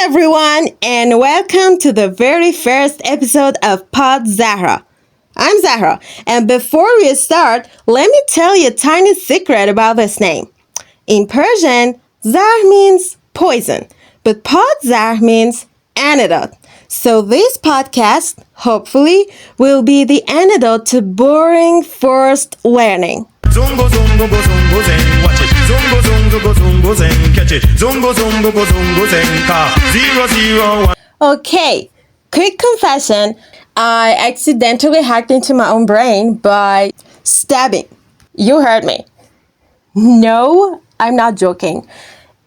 everyone, and welcome to the very first episode of Pod Zahra. I'm Zahra, and before we start, let me tell you a tiny secret about this name. In Persian, Zahr means poison, but Pod Zahr means antidote. So this podcast, hopefully, will be the antidote to boring forced learning. Zungo zungo go zungo zeng, watch it. Zungo zungo go zungo zeng, catch it. Zungo zungo go zungo zeng, ka 001. Okay, quick confession. I accidentally hacked into my own brain by stabbing. You heard me. No, I'm not joking.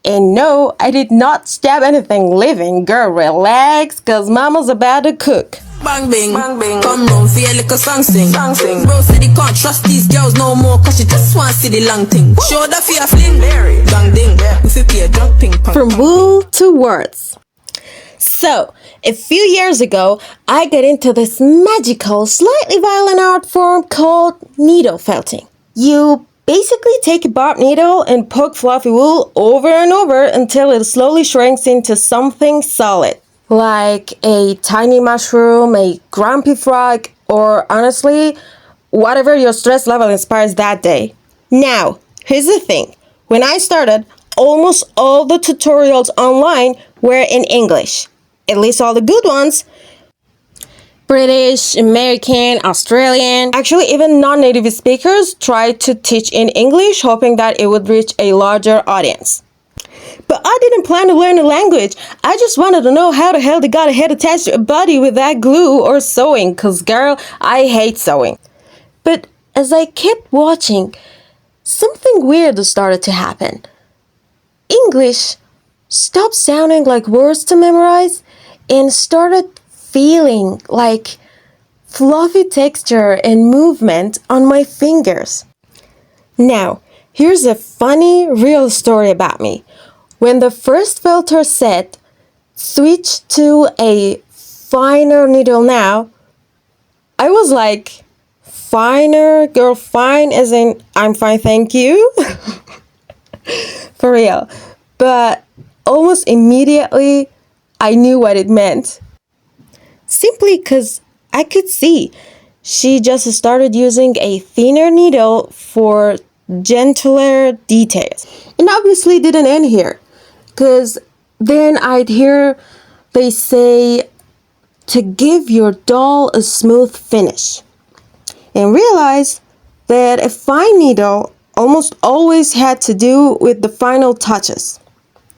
And no, I did not stab anything living. Girl, relax, cause mama's about to cook. Bang bing, bang bing. Come round for your little song sing. Bro said he can't trust these girls no more, cause she just want to see the long thing. Show the fear fling. Bang ding, we fit be a drunk ping pong. From wool to words. So, a few years ago, I got into this magical, slightly violent art form called needle felting. You basically take a barbed needle and poke fluffy wool over and over until it slowly shrinks into something solid. Like a tiny mushroom, a grumpy frog, or honestly, whatever your stress level inspires that day. Now, here's the thing. When I started, almost all the tutorials online were in English. At least all the good ones. British, American, Australian. Actually, even non-native speakers tried to teach in English, hoping that it would reach a larger audience. But I didn't plan to learn a language. I just wanted to know how the hell they got a head attached to a body with that glue or sewing, cause girl, I hate sewing. But as I kept watching, something weird started to happen. English stopped sounding like words to memorize and started feeling like fluffy texture and movement on my fingers. Now, here's a funny, real story about me. When the first filter said, switch to a finer needle now, I was like, finer? Girl, fine as in, I'm fine, thank you. For real. But almost immediately, I knew what it meant. Simply because I could see she just started using a thinner needle for gentler details. And obviously didn't end here. Because then I'd hear they say to give your doll a smooth finish. And realize that a fine needle almost always had to do with the final touches.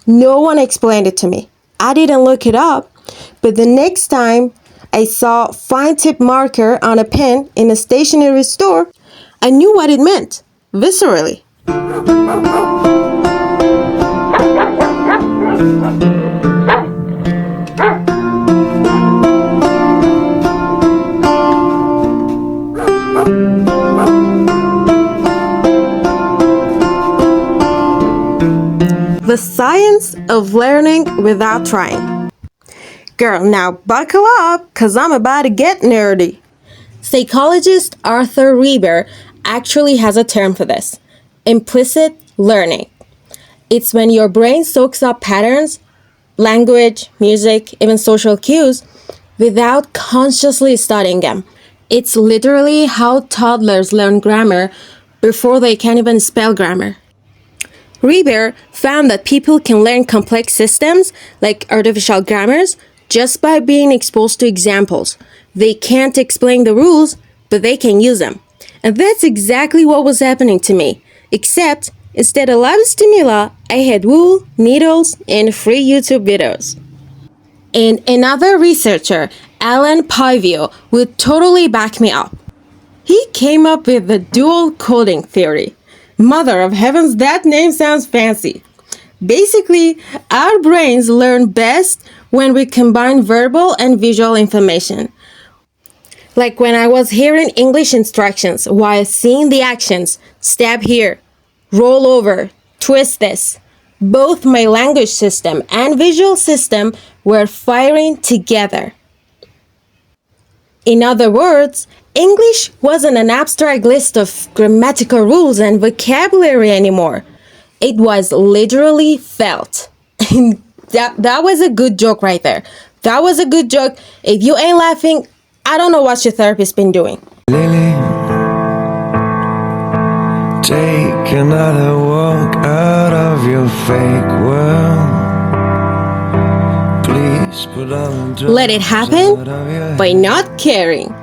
No one explained it to me. I didn't look it up, but the next time I saw fine tip marker on a pen in a stationery store, I knew what it meant, viscerally. The science of learning without trying. Girl, now buckle up, cause I'm about to get nerdy. Psychologist Arthur Reber actually has a term for this. Implicit learning. It's when your brain soaks up patterns, language, music, even social cues, without consciously studying them. It's literally how toddlers learn grammar before they can even spell grammar. Reber found that people can learn complex systems, like artificial grammars, just by being exposed to examples. They can't explain the rules, but they can use them. And that's exactly what was happening to me. Except, instead of live stimuli, I had wool, needles, and free YouTube videos. And another researcher, Alan Pivio, would totally back me up. He came up with the dual coding theory. Mother of heavens, that name sounds fancy. Basically, our brains learn best when we combine verbal and visual information. Like when I was hearing English instructions while seeing the actions, stab here, roll over, twist this. Both my language system and visual system were firing together. In other words, English wasn't an abstract list of grammatical rules and vocabulary anymore. It was literally felt. That was a good joke right there. That was a good joke. If you ain't laughing, I don't know what your therapist been doing. Lily, take another walk out of your fake world. Please put on the Let it happen by not caring.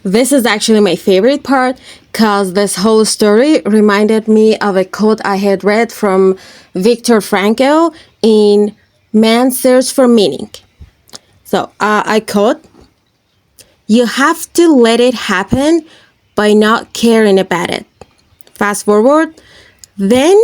This is actually my favorite part because this whole story reminded me of a quote I had read from Viktor Frankl in Man's Search for Meaning. So I quote, "You have to let it happen by not caring about it. Fast forward, then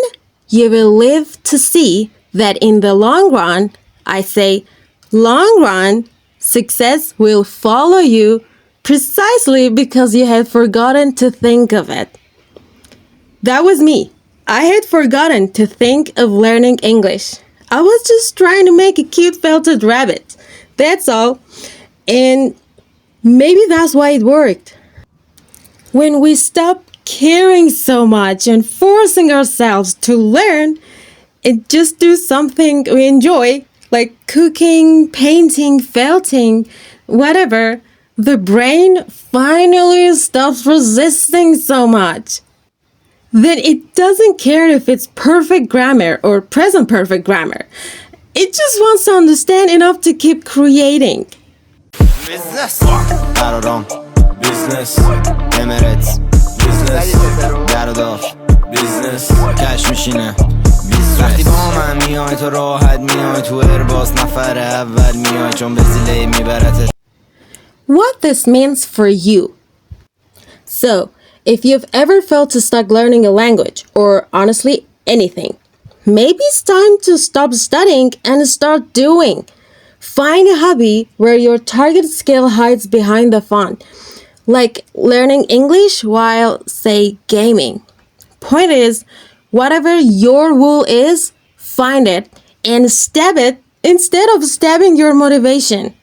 you will live to see that in the long run, I say long run, success will follow you precisely because you had forgotten to think of it." That was me. I had forgotten to think of learning English. I was just trying to make a cute felted rabbit. That's all. And maybe that's why it worked. When we stop caring so much and forcing ourselves to learn and just do something we enjoy, like cooking, painting, felting, whatever, the brain finally stops resisting so much. Then it doesn't care if it's perfect grammar or present perfect grammar. It just wants to understand enough to keep creating. Business برادام Business Emirates Business گرداف Business کش میشینه وقتی با من میای تو راحت میای تو ارباس نفر اول میای چون به زیله میبرت. What this means for you. So, if you've ever felt stuck learning a language, or honestly anything, maybe it's time to stop studying and start doing. Find a hobby where your target skill hides behind the fun, like learning English while, say, gaming. Point is, whatever your wool is, find it and stab it instead of stabbing your motivation.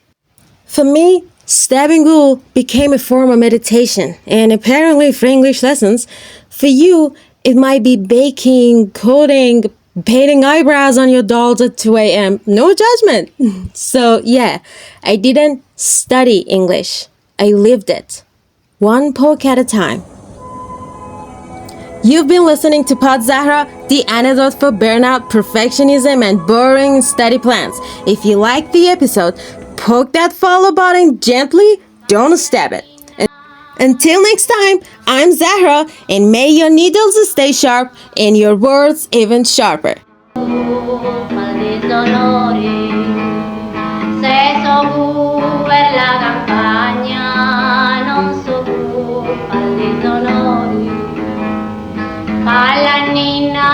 For me, stabbing wool became a form of meditation, and apparently for English lessons, for you, it might be baking, coding, painting eyebrows on your dolls at 2 a.m. No judgment. So yeah, I didn't study English. I lived it. One poke at a time. You've been listening to Pod Zahra, the antidote for burnout, perfectionism, and boring study plans. If you liked the episode, poke that follow button gently, don't stab it. Until next time, I'm Zahra, and may your needles stay sharp and your words even sharper. Se so per la campagna, non so al disonori, alla ninna